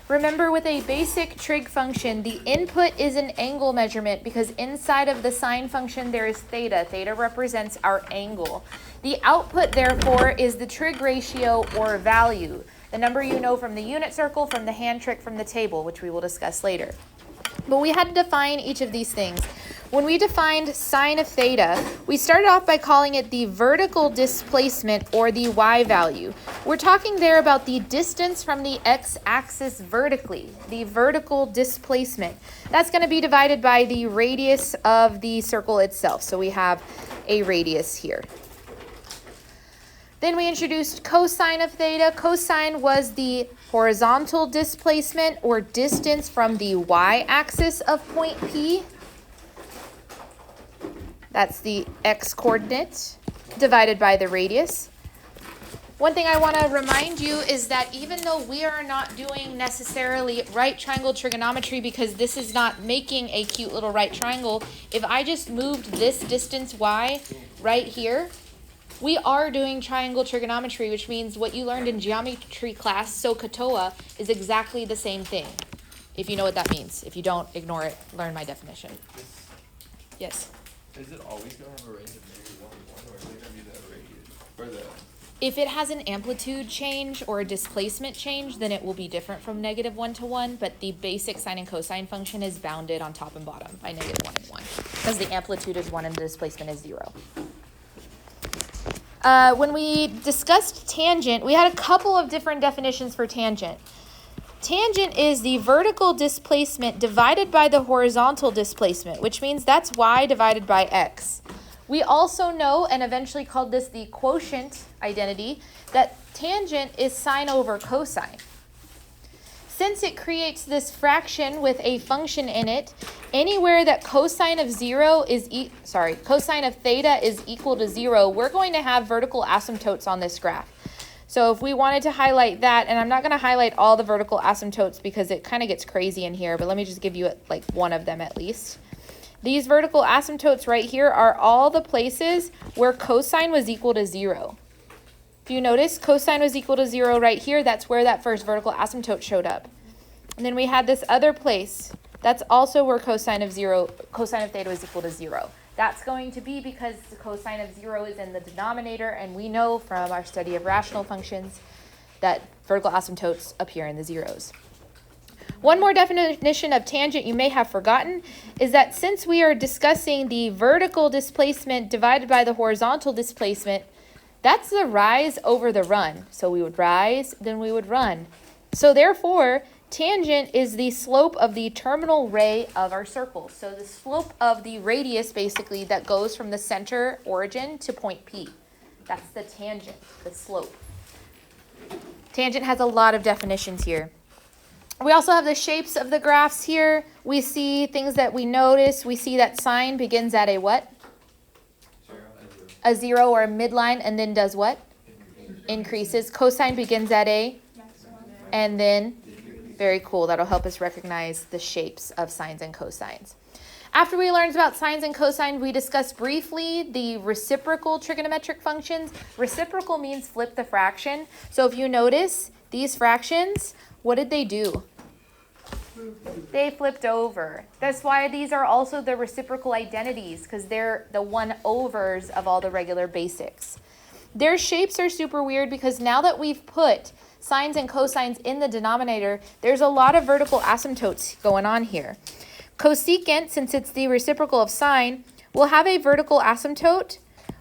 Remember, with a basic trig function, the input is an angle measurement because inside of the sine function there is theta. Theta represents our angle. The output, therefore, is the trig ratio or value, the number you know from the unit circle, from the hand trick, from the table, which we will discuss later. But we had to define each of these things. When we defined sine of theta, we started off by calling it the vertical displacement or the y value. We're talking there about the distance from the x-axis vertically, the vertical displacement. That's going to be divided by the radius of the circle itself. So we have a radius here. Then we introduced cosine of theta. Cosine was the horizontal displacement or distance from the y-axis of point P. That's the x-coordinate divided by the radius. One thing I want to remind you is that even though we are not doing necessarily right triangle trigonometry because this is not making a cute little right triangle, if I just moved this distance y right here, we are doing triangle trigonometry, which means what you learned in geometry class, SOHCAHTOA, is exactly the same thing, if you know what that means. If you don't, ignore it. Learn my definition. Yes? Is it always going to have a range of -1 to 1, or is it going to be the radius? Or the... If it has an amplitude change or a displacement change, then it will be different from -1 to 1, but the basic sine and cosine function is bounded on top and bottom by -1 and 1, because the amplitude is 1 and the displacement is 0. When we discussed tangent, we had a couple of different definitions for tangent. Tangent is the vertical displacement divided by the horizontal displacement, which means that's y divided by x. We also know, and eventually called this the quotient identity, that tangent is sine over cosine. Since it creates this fraction with a function in it, anywhere that cosine of cosine of theta is equal to 0, we're going to have vertical asymptotes on this graph. So if we wanted to highlight that, and I'm not going to highlight all the vertical asymptotes because it kind of gets crazy in here, but let me just give you like one of them at least. These vertical asymptotes right here are all the places where cosine was equal to 0. If you notice, cosine was equal to 0 right here. That's where that first vertical asymptote showed up. And then we had this other place. That's also where cosine of theta was equal to 0. That's going to be because the cosine of 0 is in the denominator, and we know from our study of rational functions that vertical asymptotes appear in the zeros. One more definition of tangent you may have forgotten is that since we are discussing the vertical displacement divided by the horizontal displacement, that's the rise over the run. So we would rise, then we would run. So therefore, tangent is the slope of the terminal ray of our circle. So the slope of the radius, basically, that goes from the center origin to point P. That's the tangent, the slope. Tangent has a lot of definitions here. We also have the shapes of the graphs here. We see things that we notice. We see that sine begins at a what? A 0 or a midline, and then does what? Increases. Cosine begins at a, and then, very cool. That'll help us recognize the shapes of sines and cosines. After we learned about sines and cosines, we discussed briefly the reciprocal trigonometric functions. Reciprocal means flip the fraction. So if you notice, these fractions, what did they do? They flipped over. That's why these are also the reciprocal identities, because they're the 1/overs of all the regular basics. Their shapes are super weird because now that we've put sines and cosines in the denominator, there's a lot of vertical asymptotes going on here. Cosecant, since it's the reciprocal of sine, will have a vertical asymptote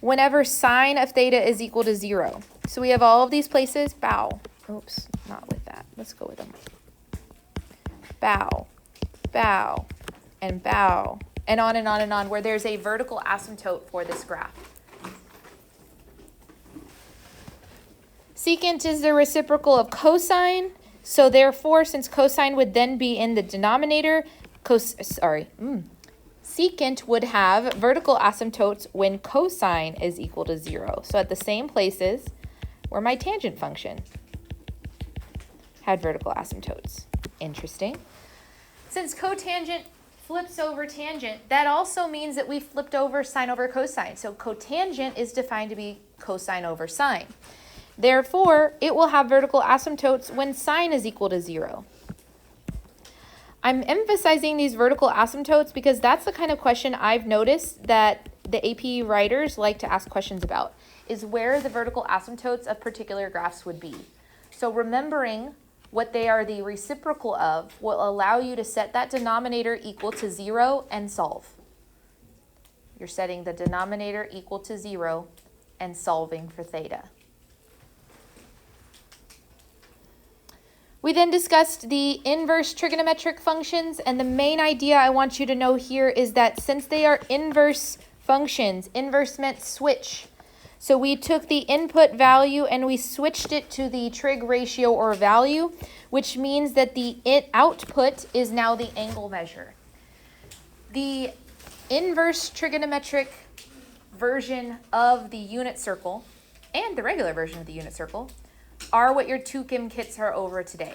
whenever sine of theta is equal to 0. So we have all of these places, bow. Oops, not with that. Let's go with them. Bow, bow, and bow, and on and on and on, where there's a vertical asymptote for this graph. Secant is the reciprocal of cosine, so therefore, since cosine would then be in the denominator, secant would have vertical asymptotes when cosine is equal to 0. So at the same places where my tangent function had vertical asymptotes. Interesting. Since cotangent flips over tangent, that also means that we flipped over sine over cosine. So cotangent is defined to be cosine over sine. Therefore, it will have vertical asymptotes when sine is equal to 0. I'm emphasizing these vertical asymptotes because that's the kind of question I've noticed that the AP writers like to ask questions about, is where the vertical asymptotes of particular graphs would be. So remembering what they are the reciprocal of will allow you to set that denominator equal to 0 and solve. You're setting the denominator equal to 0 and solving for theta. We then discussed the inverse trigonometric functions, and the main idea I want you to know here is that since they are inverse functions, inverse meant switch. So we took the input value and we switched it to the trig ratio or value, which means that the output is now the angle measure. The inverse trigonometric version of the unit circle and the regular version of the unit circle are what your 2chem kits are over today.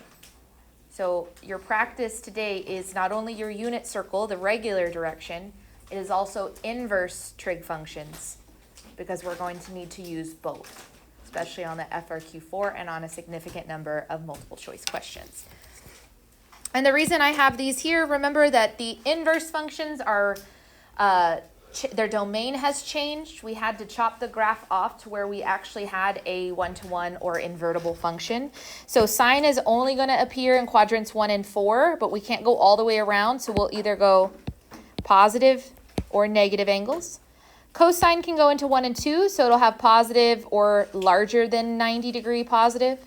So your practice today is not only your unit circle, the regular direction, it is also inverse trig functions, because we're going to need to use both, especially on the FRQ4 and on a significant number of multiple choice questions. And the reason I have these here, remember that the inverse functions are their domain has changed. We had to chop the graph off to where we actually had a one-to-one or invertible function. So sine is only going to appear in quadrants 1 and 4, but we can't go all the way around, so we'll either go positive or negative angles. Cosine can go into 1 and 2, so it'll have positive or larger than 90-degree positive.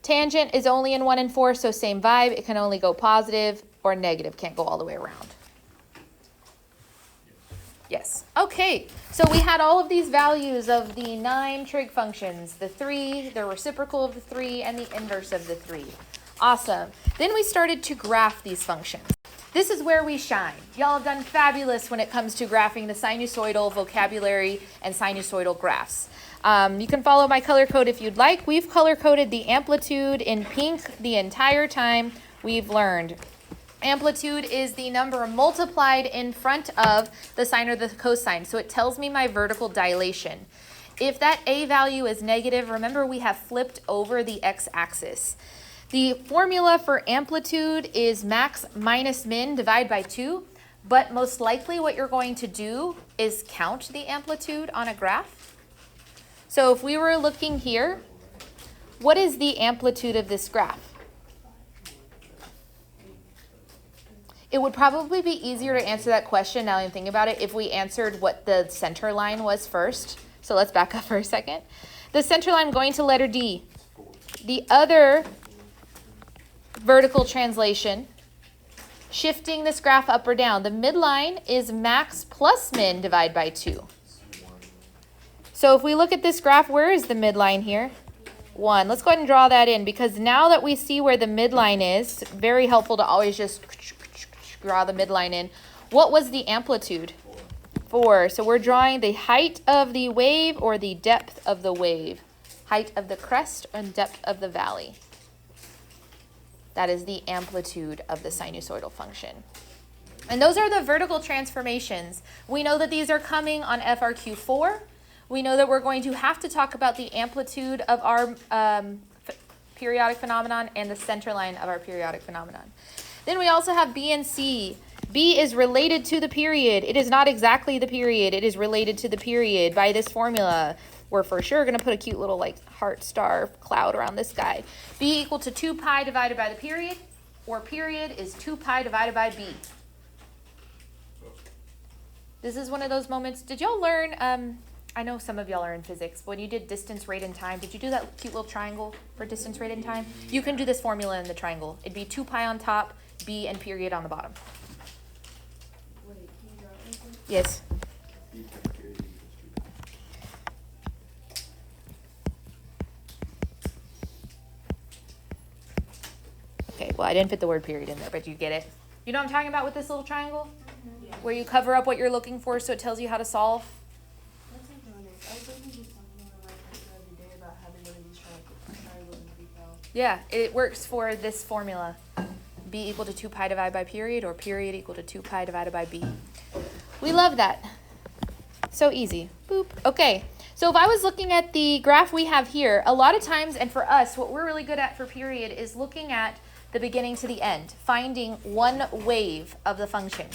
Tangent is only in 1 and 4, so same vibe. It can only go positive or negative, can't go all the way around. Yes. Okay, so we had all of these values of the 9 trig functions, the 3, the reciprocal of the 3, and the inverse of the 3. Awesome. Then we started to graph these functions. This is where we shine. Y'all have done fabulous when it comes to graphing the sinusoidal vocabulary and sinusoidal graphs. You can follow my color code if you'd like. We've color coded the amplitude in pink the entire time we've learned. Amplitude is the number multiplied in front of the sine or the cosine, so it tells me my vertical dilation. If that A value is negative, remember we have flipped over the x-axis. The formula for amplitude is max minus min divided by 2, but most likely what you're going to do is count the amplitude on a graph. So if we were looking here, what is the amplitude of this graph? It would probably be easier to answer that question, now that I'm thinking about it, if we answered what the center line was first. So let's back up for a second. The center line going to letter D. The other vertical translation, shifting this graph up or down. The midline is max plus min divided by 2. So if we look at this graph, where is the midline here? 1. Let's go ahead and draw that in, because now that we see where the midline is, very helpful to always just draw the midline in. What was the amplitude? 4. So we're drawing the height of the wave or the depth of the wave. Height of the crest and depth of the valley. That is the amplitude of the sinusoidal function. And those are the vertical transformations. We know that these are coming on FRQ4. We know that we're going to have to talk about the amplitude of our periodic phenomenon and the center line of our periodic phenomenon. Then we also have B and C. B is related to the period. It is not exactly the period. It is related to the period by this formula. We're for sure going to put a cute little like heart star cloud around this guy. B equal to 2 pi divided by the period, or period is 2 pi divided by B. This is one of those moments. Did y'all learn, I know some of y'all are in physics, but when you did distance, rate, and time, did you do that cute little triangle for distance, rate, and time? You can do this formula in the triangle. It'd be 2 pi on top, B and period on the bottom. Wait, can you draw it again? Yes. Okay, well, I didn't put the word period in there, but you get it. You know what I'm talking about with this little triangle? Yeah. Where you cover up what you're looking for so it tells you how to solve? Let's take on it. I was looking at something on the right every day about having one of these triangles and freak out. Yeah, it works for this formula. B equal to 2 pi divided by period, or period equal to 2 pi divided by B. We love that. So easy. Boop. Okay, so if I was looking at the graph we have here, a lot of times, and for us, what we're really good at for period is looking at the beginning to the end, finding one wave of the function.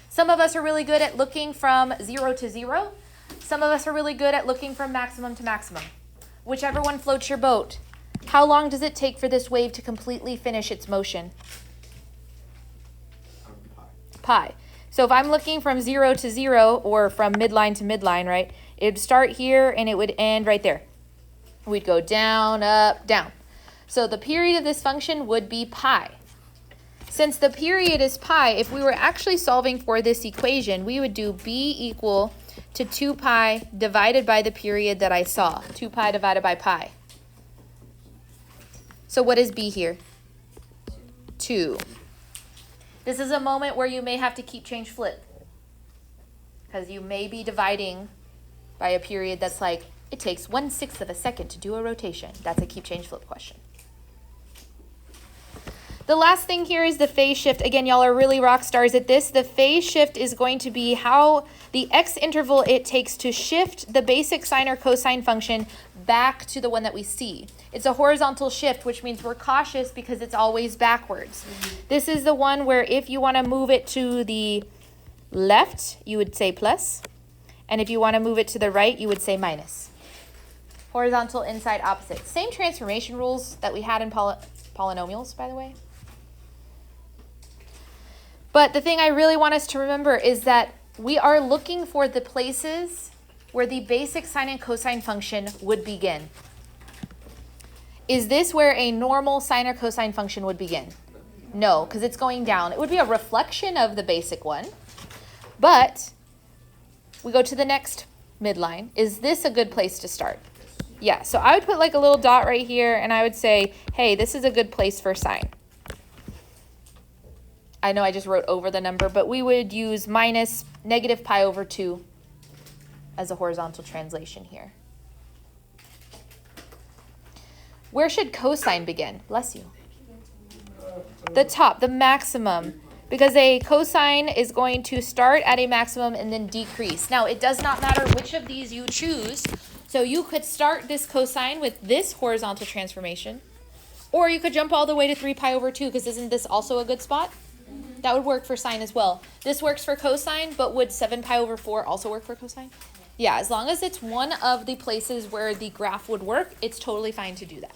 Some of us are really good at looking from 0 to 0. Some of us are really good at looking from maximum to maximum. Whichever one floats your boat. How long does it take for this wave to completely finish its motion? Pi. So if I'm looking from 0 to 0 or from midline to midline, right, it would start here and it would end right there. We'd go down, up, down. So the period of this function would be pi. Since the period is pi, if we were actually solving for this equation, we would do b equal to 2 pi divided by the period that I saw. 2 pi divided by pi. So what is b here? 2. This is a moment where you may have to keep, change, flip. Because you may be dividing by a period that's like, it takes 1/6 of a second to do a rotation. That's a keep, change, flip question. The last thing here is the phase shift. Again, y'all are really rock stars at this. The phase shift is going to be how the x interval it takes to shift the basic sine or cosine function back to the one that we see. It's a horizontal shift, which means we're cautious because it's always backwards. This is the one where if you want to move it to the left, you would say plus. And if you want to move it to the right, you would say minus. Horizontal, inside, opposite. Same transformation rules that we had in polynomials, by the way. But the thing I really want us to remember is that we are looking for the places where the basic sine and cosine function would begin. Is this where a normal sine or cosine function would begin? No, because it's going down. It would be a reflection of the basic one. But we go to the next midline. Is this a good place to start? Yeah, so I would put like a little dot right here, and I would say, hey, this is a good place for sine. I know I just wrote over the number, but we would use minus negative pi over 2 as a horizontal translation here. Where should cosine begin? Bless you. The top, the maximum, because a cosine is going to start at a maximum and then decrease. Now, it does not matter which of these you choose. So you could start this cosine with this horizontal transformation, or you could jump all the way to 3 pi over 2, because isn't this also a good spot? That would work for sine as well. This works for cosine, but would 7 pi over 4 also work for cosine? Yeah, as long as it's one of the places where the graph would work, it's totally fine to do that.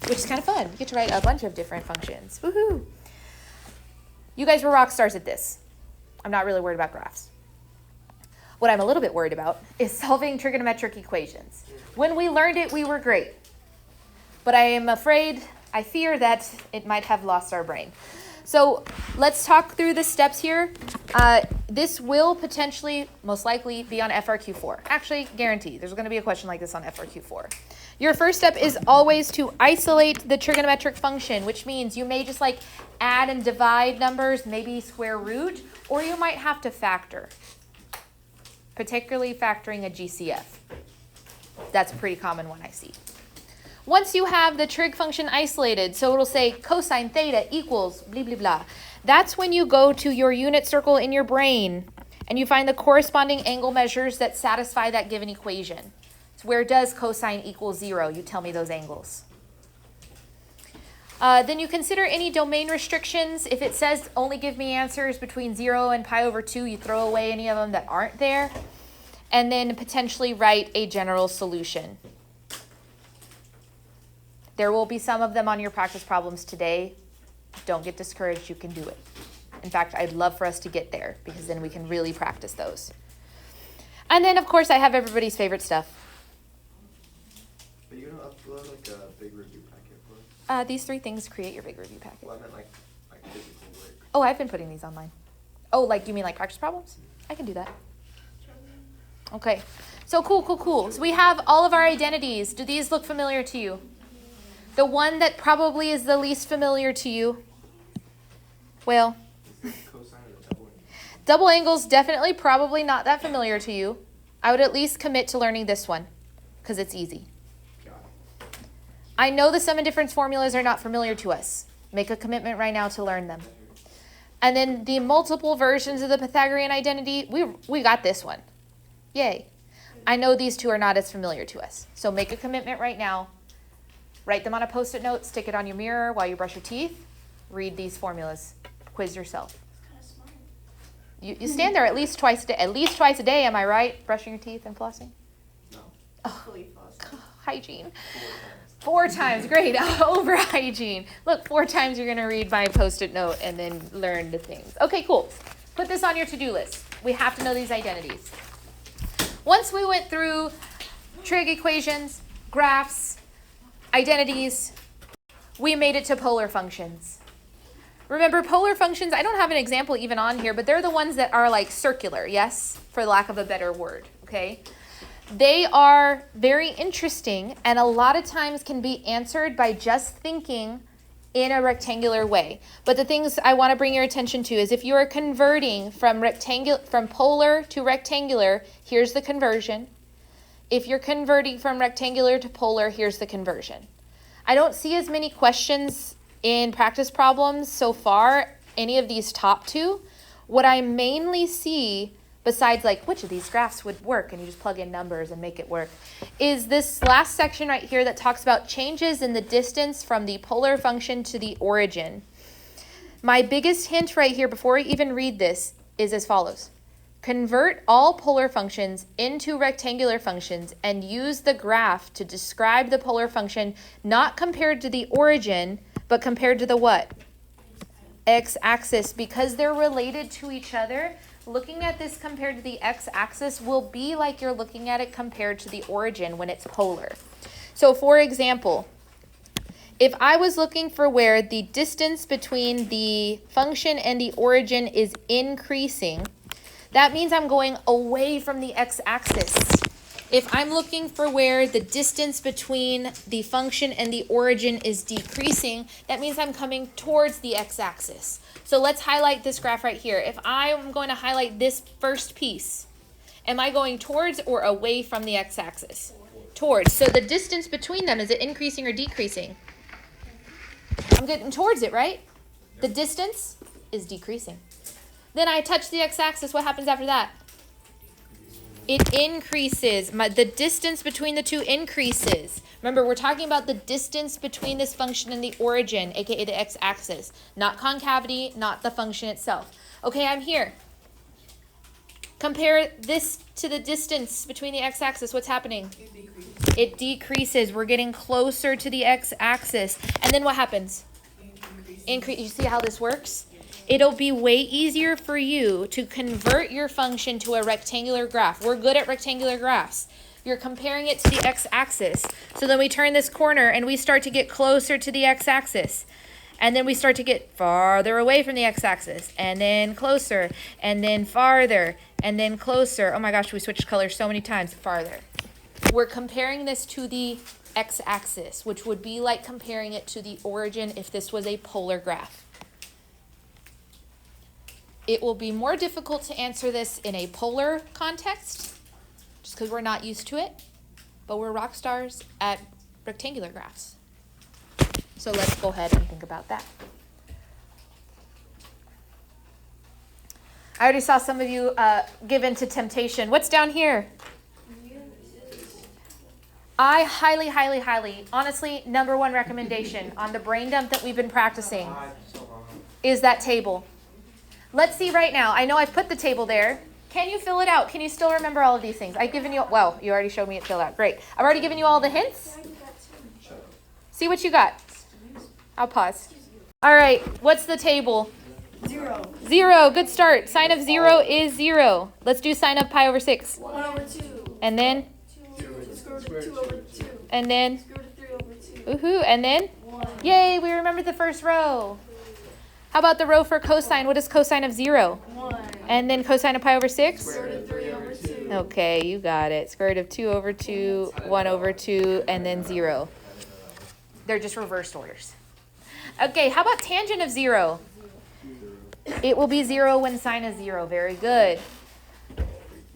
Which is kind of fun. You get to write a bunch of different functions. Woohoo! You guys were rock stars at this. I'm not really worried about graphs. What I'm a little bit worried about is solving trigonometric equations. When we learned it, we were great. But I fear that it might have lost our brain. So let's talk through the steps here. This will potentially, most likely, be on FRQ4. Actually, guaranteed. There's going to be a question like this on FRQ4. Your first step is always to isolate the trigonometric function, which means you may just like add and divide numbers, maybe square root, or you might have to factor, particularly factoring a GCF. That's a pretty common one I see. Once you have the trig function isolated, so it'll say cosine theta equals blah, blah, blah. That's when you go to your unit circle in your brain and you find the corresponding angle measures that satisfy that given equation. So where does cosine equal 0? You tell me those angles. Then you consider any domain restrictions. If it says only give me answers between 0 and pi over 2, you throw away any of them that aren't there. And then potentially write a general solution. There will be some of them on your practice problems today. Don't get discouraged, you can do it. In fact, I'd love for us to get there because then we can really practice those. And then, of course, I have everybody's favorite stuff. Are you going to upload like a big review packet for us? These 3 things create your big review packet. Well, I meant like physical work. Oh, I've been putting these online. Oh, like you mean like practice problems? I can do that. Okay, so cool. So we have all of our identities. Do these look familiar to you? The one that probably is the least familiar to you, well, double angles definitely probably not that familiar to you. I would at least commit to learning this one because it's easy. I know the sum and difference formulas are not familiar to us. Make a commitment right now to learn them. And then the multiple versions of the Pythagorean identity, we got this one. Yay. I know these 2 are not as familiar to us. So make a commitment right now. Write them on a Post-it note, stick it on your mirror while you brush your teeth. read these formulas. Quiz yourself. Kind of smart. You stand there at least twice a day. At least twice a day, am I right? Brushing your teeth and flossing? No. Fully flossed. Hygiene. 4 times. Great. Over hygiene. Look, 4 times you're going to read my Post-it note and then learn the things. Okay, cool. Put this on your to-do list. We have to know these identities. Once we went through trig equations, graphs, identities, we made it to polar functions. Remember, polar functions, I don't have an example even on here, but they're the ones that are like circular, yes? For lack of a better word, okay? They are very interesting and a lot of times can be answered by just thinking in a rectangular way. But the things I want to bring your attention to is if you are converting from polar to rectangular, here's the conversion. If you're converting from rectangular to polar, here's the conversion. I don't see as many questions in practice problems so far, any of these top 2. What I mainly see, besides like which of these graphs would work, and you just plug in numbers and make it work, is this last section right here that talks about changes in the distance from the polar function to the origin. My biggest hint right here before I even read this is as follows. Convert all polar functions into rectangular functions and use the graph to describe the polar function not compared to the origin, but compared to the what? X-axis. Because they're related to each other, looking at this compared to the x-axis will be like you're looking at it compared to the origin when it's polar. So for example, if I was looking for where the distance between the function and the origin is increasing, that means I'm going away from the x-axis. If I'm looking for where the distance between the function and the origin is decreasing, that means I'm coming towards the x-axis. So let's highlight this graph right here. If I'm going to highlight this first piece, am I going towards or away from the x-axis? Towards. So the distance between them, is it increasing or decreasing? I'm getting towards it, right? The distance is decreasing. Then I touch the x-axis. What happens after that? It increases. The distance between the two increases. Remember, we're talking about the distance between this function and the origin, aka the x-axis. Not concavity, not the function itself. Okay, I'm here. Compare this to the distance between the x-axis. What's happening? It decreases. We're getting closer to the x-axis. And then what happens? Increase. You see how this works? It'll be way easier for you to convert your function to a rectangular graph. We're good at rectangular graphs. You're comparing it to the x-axis. So then we turn this corner and we start to get closer to the x-axis. And then we start to get farther away from the x-axis. And then closer. And then farther. And then closer. Oh my gosh, we switched colors so many times. Farther. We're comparing this to the x-axis, which would be like comparing it to the origin if this was a polar graph. It will be more difficult to answer this in a polar context, just because we're not used to it, but we're rock stars at rectangular graphs. So let's go ahead and think about that. I already saw some of you give in to temptation. What's down here? I highly, honestly, #1 recommendation on the brain dump that we've been practicing is that table. Let's see right now. I know I've put the table there. Can you fill it out? Can you still remember all of these things? I've given you, well, you already showed me it filled out. Great. I've already given you all the hints. See what you got. I'll pause. All right. What's the table? 0. 0. Good start. Sine of 0 is 0. Let's do sine of pi over 6. 1 over 2. And then? Square root of 2 over 2. And then? Square root of 3 over 2. Woohoo. And then? 1. Yay, we remembered the first row. How about the row for cosine? What is cosine of 0? 1. And then cosine of pi over 6? Square root of 3 over 2. Okay, you got it. Square root of 2 over 2, 1 over 2, and then 0. They're just reversed orders. Okay, how about tangent of 0? It will be 0 when sine is 0. Very good.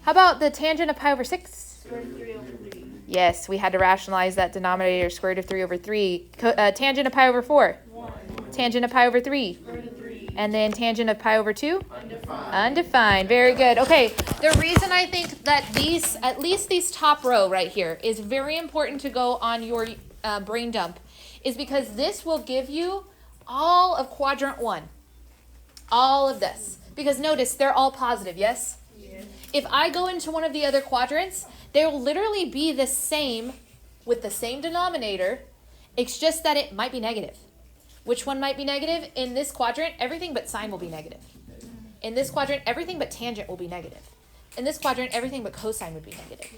How about the tangent of pi over 6? Square root of 3 over 3. Yes, we had to rationalize that denominator, square root of 3 over 3. Tangent of pi over 4? 1. Tangent of pi over 3? Square root of 3. And then tangent of pi over 2? Undefined. Undefined. Very good. Okay, the reason I think that these, at least these top row right here, is very important to go on your brain dump is because this will give you all of quadrant 1. All of this. Because notice, they're all positive, yes? Yes. If I go into one of the other quadrants, they will literally be the same with the same denominator. It's just that it might be negative. Which one might be negative? In this quadrant, everything but sine will be negative. In this quadrant, everything but tangent will be negative. In this quadrant, everything but cosine would be negative.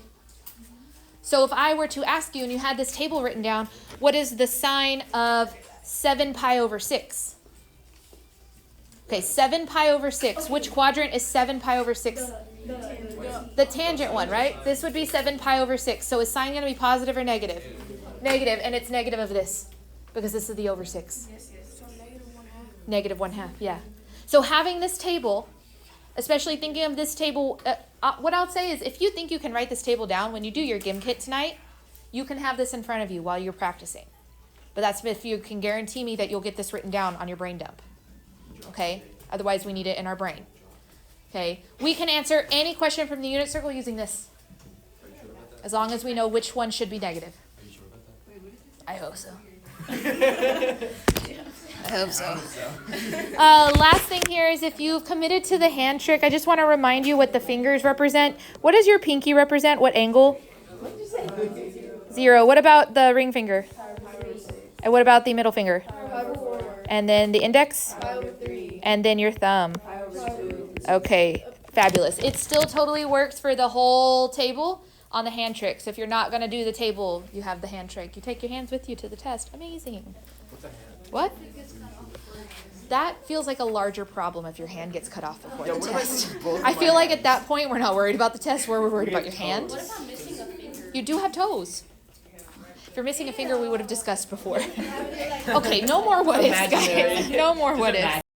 So if I were to ask you, and you had this table written down, what is the sine of 7 pi over 6? Okay, 7 pi over 6. Which quadrant is 7 pi over 6? The tangent one, right? This would be 7 pi over 6. So is sine going to be positive or negative? Negative, and it's negative of this, because this is the over 6. Yes, yes. So -1/2. Negative 1/2, yeah. So having this table, especially thinking of this table, what I'll say is if you think you can write this table down when you do your gym kit tonight, you can have this in front of you while you're practicing. But that's if you can guarantee me that you'll get this written down on your brain dump. Okay? Otherwise, we need it in our brain. Okay? We can answer any question from the unit circle using this, as long as we know which one should be negative. I hope so. I hope so. Last thing here is if you've committed to the hand trick, I just want to remind you what the fingers represent. What does your pinky represent? What angle? 0. What about the ring finger? And what about the middle finger? And then the index? And then your thumb? Okay, fabulous. It still totally works for the whole table on the hand trick. So if you're not going to do the table, you have the hand trick. You take your hands with you to the test. Amazing. What? That feels like a larger problem if your hand gets cut off before the test. I feel like at that point we're not worried about the test, we're worried about your hand. What if I'm missing a finger? You do have toes. If you're missing a finger, we would have discussed before. Okay, no more what ifs, guys. No more what ifs.